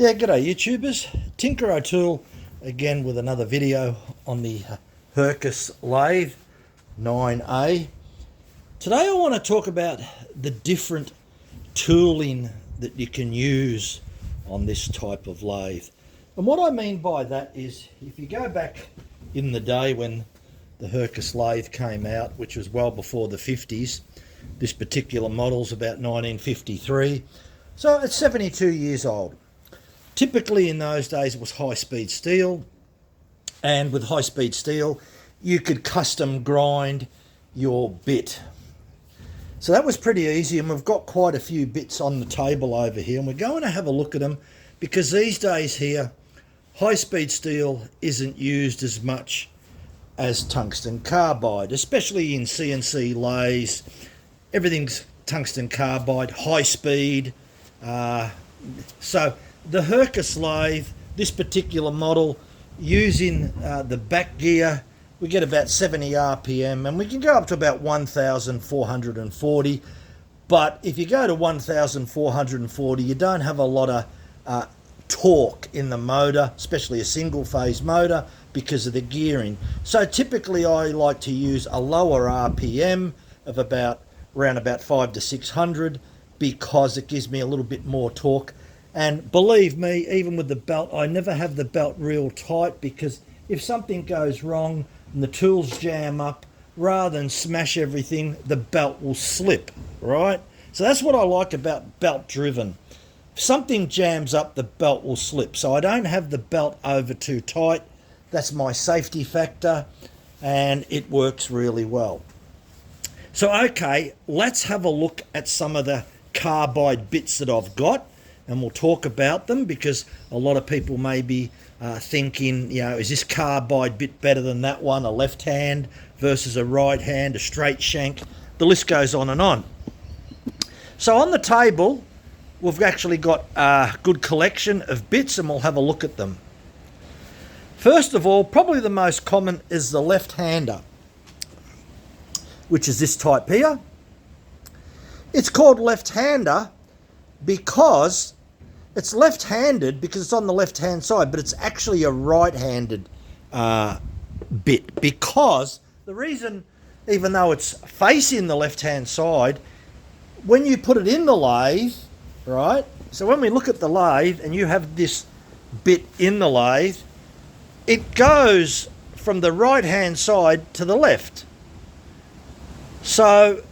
Yeah, g'day YouTubers. Tinker O'Toole again with another video on the Hercus Lathe 9A. Today I want to talk about the different tooling that you can use on this type of lathe. And what I mean by that is, if you go back in the day when the Hercus lathe came out, which was well before the 50s, this particular model's about 1953, so it's 72 years old. Typically in those days it was high-speed steel, and with high-speed steel you could custom grind your bit. So that was pretty easy, and we've got quite a few bits on the table over here, and we're going to have a look at them because these days here high-speed steel isn't used as much as tungsten carbide, especially in CNC lathes. Everything's tungsten carbide, high speed. So the Hercus lathe, this particular model, using the back gear, we get about 70 RPM, and we can go up to about 1,440. But if you go to 1,440, you don't have a lot of torque in the motor, especially a single phase motor, because of the gearing. So typically I like to use a lower RPM of around about 500 to 600, because it gives me a little bit more torque. And believe me, even with the belt, I never have the belt real tight, because if something goes wrong and the tools jam up, rather than smash everything, the belt will slip, right? So that's what I like about belt driven. If something jams up, the belt will slip. So I don't have the belt over too tight. That's my safety factor, and it works really well. So okay, let's have a look at some of the carbide bits that I've got, and we'll talk about them, because a lot of people may be thinking, you know, is this carbide bit better than that one, a left hand versus a right hand, a straight shank? The list goes on and on. So on the table, we've actually got a good collection of bits, and we'll have a look at them. First of all, probably the most common is the left-hander, which is this type here. It's called left-hander because it's left-handed because it's on the left-hand side, but it's actually a right-handed bit, because the reason, even though it's facing the left-hand side, when you put it in the lathe, right? So when we look at the lathe and you have this bit in the lathe, it goes from the right-hand side to the left. So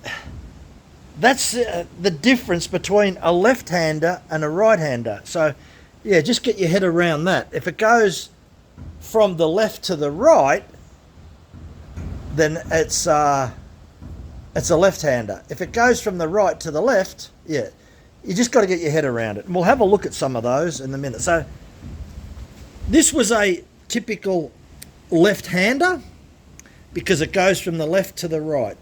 that's the difference between a left-hander and a right-hander. So yeah, just get your head around that. If it goes from the left to the right, then it's a left-hander. If it goes from the right to the left, yeah, you just got to get your head around it. And we'll have a look at some of those in a minute. So this was a typical left-hander because it goes from the left to the right.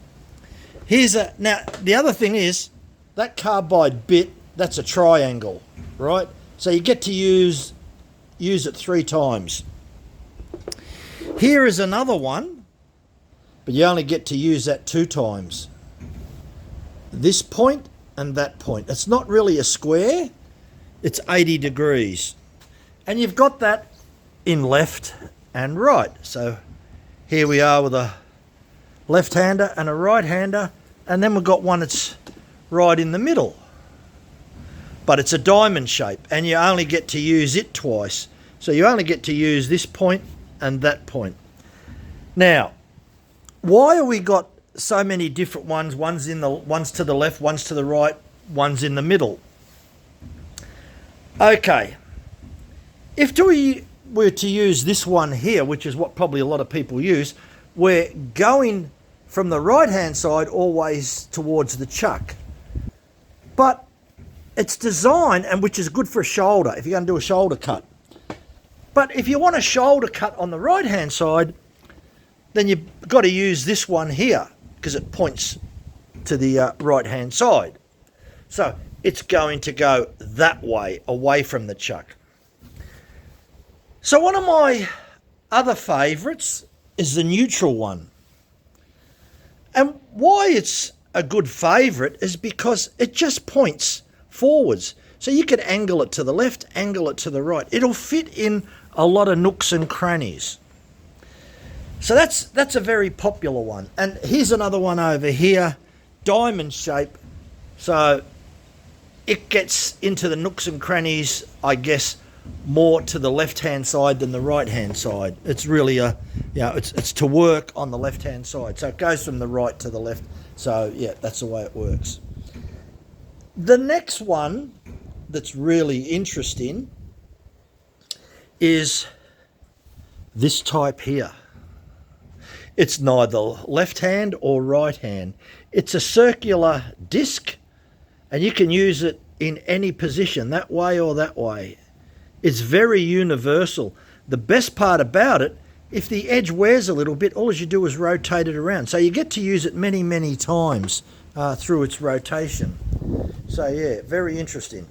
Now the other thing is, that carbide bit, that's a triangle, right? So you get to use it 3 times. Here is another one, but you only get to use that 2 times. This point and that point. It's not really a square, it's 80 degrees. And you've got that in left and right. So here we are with a left-hander and a right-hander, and then we've got one that's right in the middle. But it's a diamond shape, and you only get to use it twice. So you only get to use this point and that point. Now, why have we got so many different ones? One's to the left, one's to the right, one's in the middle. Okay, if we were to use this one here, which is what probably a lot of people use, we're going from the right-hand side always towards the chuck. But it's designed, and which is good for a shoulder, if you're going to do a shoulder cut. But if you want a shoulder cut on the right-hand side, then you've got to use this one here, because it points to the right-hand side. So it's going to go that way, away from the chuck. So one of my other favourites is the neutral one. And why it's a good favourite is because it just points forwards. So you could angle it to the left, angle it to the right. It'll fit in a lot of nooks and crannies. So that's a very popular one. And here's another one over here, diamond shape. So it gets into the nooks and crannies, I guess, more to the left-hand side than the right-hand side. It's really it's to work on the left-hand side. So it goes from the right to the left. So yeah, that's the way it works. The next one that's really interesting is this type here. It's neither left hand or right hand. It's a circular disc, and you can use it in any position, that way or that way. It's very universal. The best part about it, if the edge wears a little bit, all you do is rotate it around. So you get to use it many, many times through its rotation. So yeah, very interesting.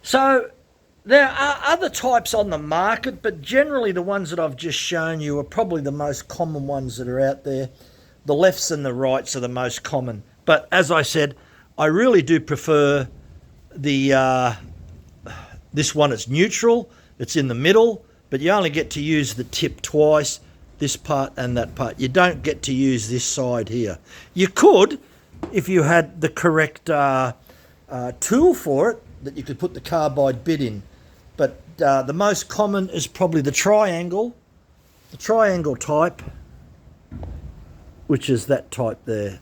So there are other types on the market, but generally the ones that I've just shown you are probably the most common ones that are out there. The lefts and the rights are the most common. But as I said, I really do prefer the this one. It's neutral, it's in the middle, but you only get to use the tip twice, this part and that part. You don't get to use this side here. You could, if you had the correct tool for it, that you could put the carbide bit in. But the most common is probably the triangle type, which is that type there.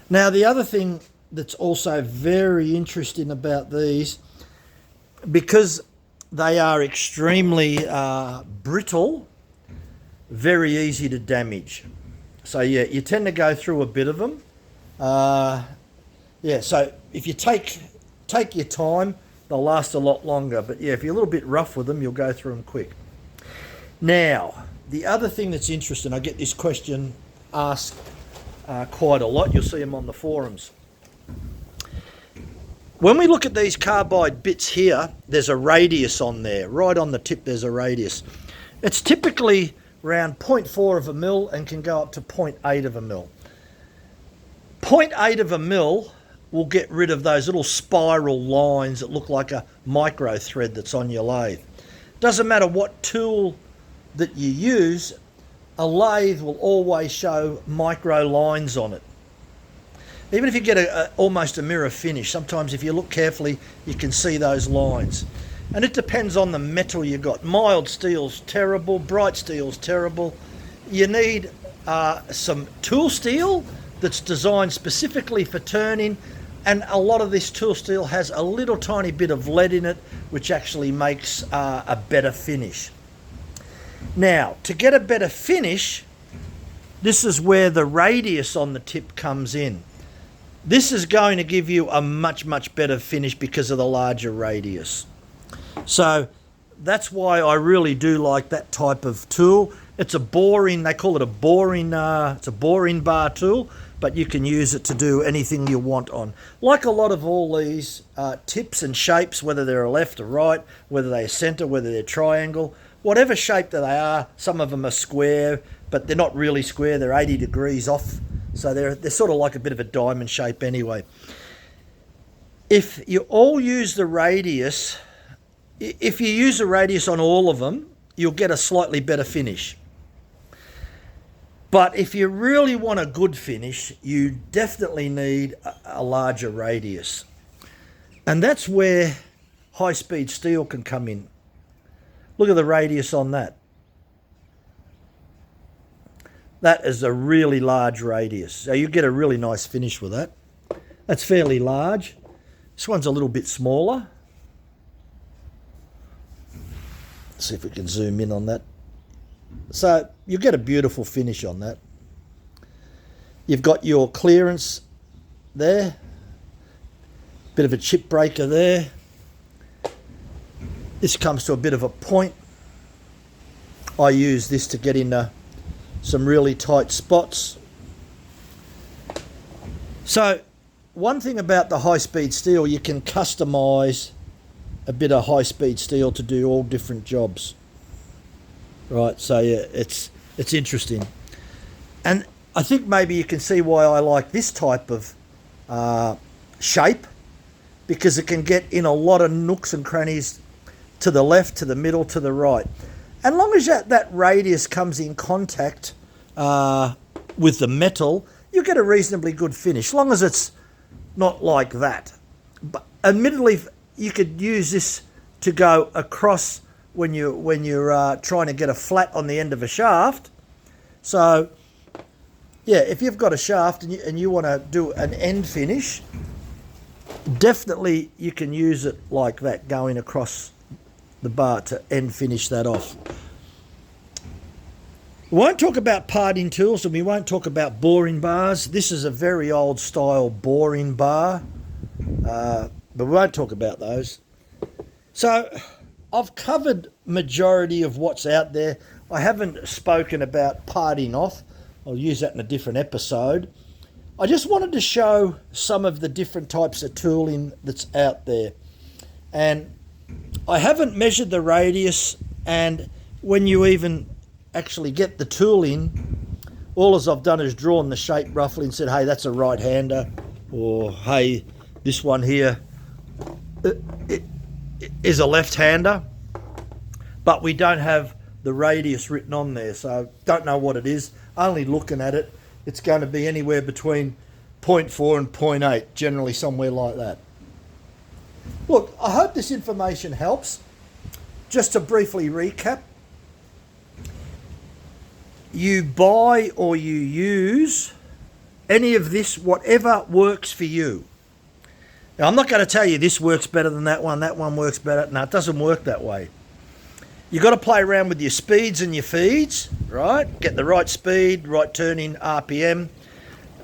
Now, the other thing that's also very interesting about these, because they are extremely brittle, very easy to damage. So yeah, you tend to go through a bit of them. Yeah, so if you take your time, they'll last a lot longer. But yeah, if you're a little bit rough with them, you'll go through them quick. Now, the other thing that's interesting, I get this question asked quite a lot. You'll see them on the forums. When we look at these carbide bits here, there's a radius on there. Right on the tip, there's a radius. It's typically around 0.4 of a mil and can go up to 0.8 of a mil. 0.8 of a mil will get rid of those little spiral lines that look like a micro thread that's on your lathe. Doesn't matter what tool that you use, a lathe will always show micro lines on it. Even if you get almost a mirror finish, sometimes if you look carefully, you can see those lines. And it depends on the metal you got. Mild steel's terrible, bright steel's terrible. You need some tool steel that's designed specifically for turning, and a lot of this tool steel has a little tiny bit of lead in it, which actually makes a better finish. Now, to get a better finish, this is where the radius on the tip comes in. This is going to give you a much, much better finish because of the larger radius. So that's why I really do like that type of tool. It's a boring, they call it a boring, it's a boring bar tool, but you can use it to do anything you want on. Like a lot of all these tips and shapes, whether they're a left or right, whether they're center, whether they're triangle, whatever shape that they are, some of them are square, but they're not really square, they're 80 degrees off. So they're sort of like a bit of a diamond shape anyway. If you all use the radius, if you use the radius on all of them, you'll get a slightly better finish. But if you really want a good finish, you definitely need a larger radius. And that's where high-speed steel can come in. Look at the radius on that. That is a really large radius. So you get a really nice finish with that. That's fairly large. This one's a little bit smaller. Let's see if we can zoom in on that. So you get a beautiful finish on that. You've got your clearance there. Bit of a chip breaker there. This comes to a bit of a point. I use this to get into some really tight spots. So one thing about the high-speed steel, you can customize a bit of high-speed steel to do all different jobs. Right, so yeah, it's interesting. And I think maybe you can see why I like this type of shape, because it can get in a lot of nooks and crannies to the left, to the middle, to the right. And long as that radius comes in contact with the metal, you get a reasonably good finish, long as it's not like that. But admittedly, you could use this to go across when you're trying to get a flat on the end of a shaft. So yeah, if you've got a shaft and you want to do an end finish, definitely you can use it like that, going across the bar to end finish that off. We won't talk about parting tools, and we won't talk about boring bars. This is a very old style boring bar, but we won't talk about those. So I've covered majority of what's out there. I haven't spoken about parting off. I'll use that in a different episode. I just wanted to show some of the different types of tooling that's out there. And I haven't measured the radius, and when you even actually get the tool in, all as I've done is drawn the shape roughly and said, hey, that's a right-hander, or hey, this one here it is a left-hander, but we don't have the radius written on there, so don't know what it is. Only looking at it, it's going to be anywhere between 0.4 and 0.8, generally somewhere like that. Look, I hope this information helps. Just to briefly recap, you buy or you use any of this, whatever works for you. Now, I'm not going to tell you this works better than that one works better. No, it doesn't work that way. You've got to play around with your speeds and your feeds, right? Get the right speed, right turning RPM,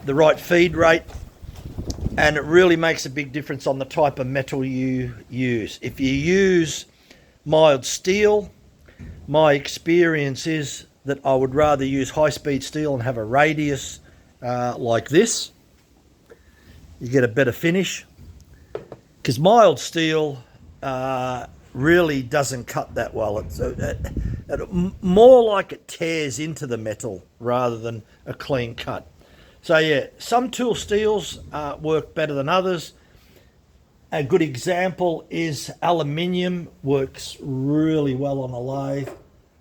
the right feed rate, and it really makes a big difference on the type of metal you use. If you use mild steel, my experience is that I would rather use high-speed steel and have a radius like this. You get a better finish, because mild steel really doesn't cut that well. It's more like it tears into the metal rather than a clean cut. So yeah, some tool steels work better than others. A good example is aluminium, works really well on a lathe.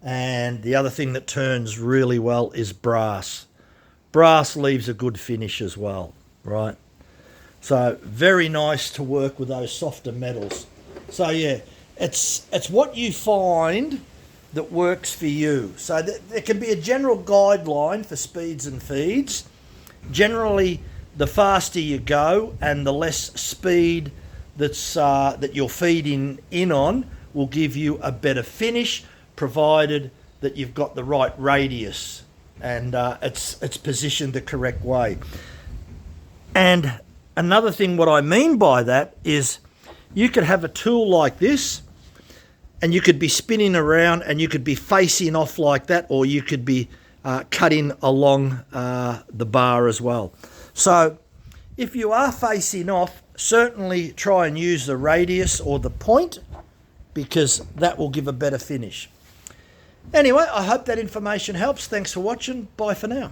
And the other thing that turns really well is brass. Brass leaves a good finish as well, right? So very nice to work with those softer metals. So yeah, it's what you find that works for you. So there can be a general guideline for speeds and feeds. Generally, the faster you go and the less speed that you're feeding in on will give you a better finish, provided that you've got the right radius and it's positioned the correct way. And another thing, what I mean by that is you could have a tool like this and you could be spinning around and you could be facing off like that, or you could be cutting along the bar as well. So if you are facing off, certainly try and use the radius or the point, because that will give a better finish. Anyway, I hope that information helps. Thanks for watching. Bye for now.